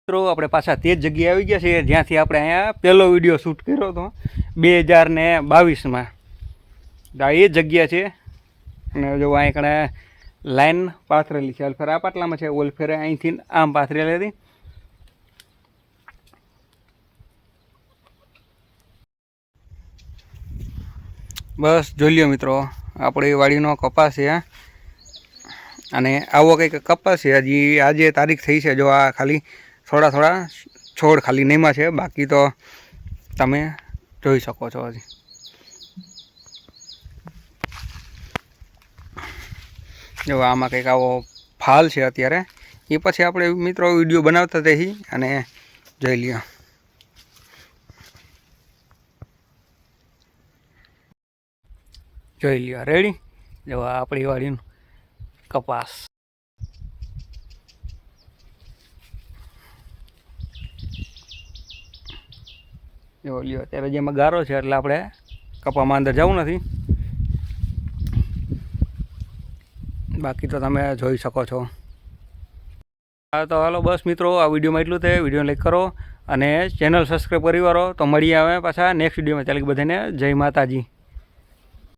મિત્રો આપણે પાછા તે જ જગ્યાએ આવી ગયા છીએ જ્યાંથી આપણે અહીંયા પહેલો વિડીયો શૂટ કર્યો હતો 2022માં. આ એ જગ્યા છે અને જો અહીં કણે લાઈન પાથરેલી છે. અલફેર આ પાટલામાં છે, ઓલફેરે અહીંથી આમ પાથરેલી હતી. બસ જોઈ લ્યો મિત્રો, આપણી વાડીનો કપાસ છે અને આવો કંઈક કપાસ છે. હજી આજે તારીખ થઈ છે. જો આ ખાલી થોડા છોડ ખાલી નહીમાં છે, બાકી તો તમે જોઈ શકો છો. હજી જો આમાં કંઈક આવો ફાલ છે અત્યારે. એ પછી આપણે મિત્રો વિડીયો બનાવતા થઈ અને જોઈ લ્યો. જોઈ લ્યો, રેડી. જો આપણી વાડીનું કપાસ. જો લ્યો, અત્યારે જેમાં ગારો છે એટલે આપણે કપામાં અંદર જવું નથી, બાકી તો તમે જોઈ શકો છો. હા તો હાલો બસ મિત્રો, આ વિડીયોમાં એટલું છે. વિડીયો લાઈક કરો અને ચેનલ સબસ્ક્રાઈબ કરી વાળો તો મળીએ આવે પાછા નેક્સ્ટ વિડીયોમાં. ચાલે બધાને જય માતાજી.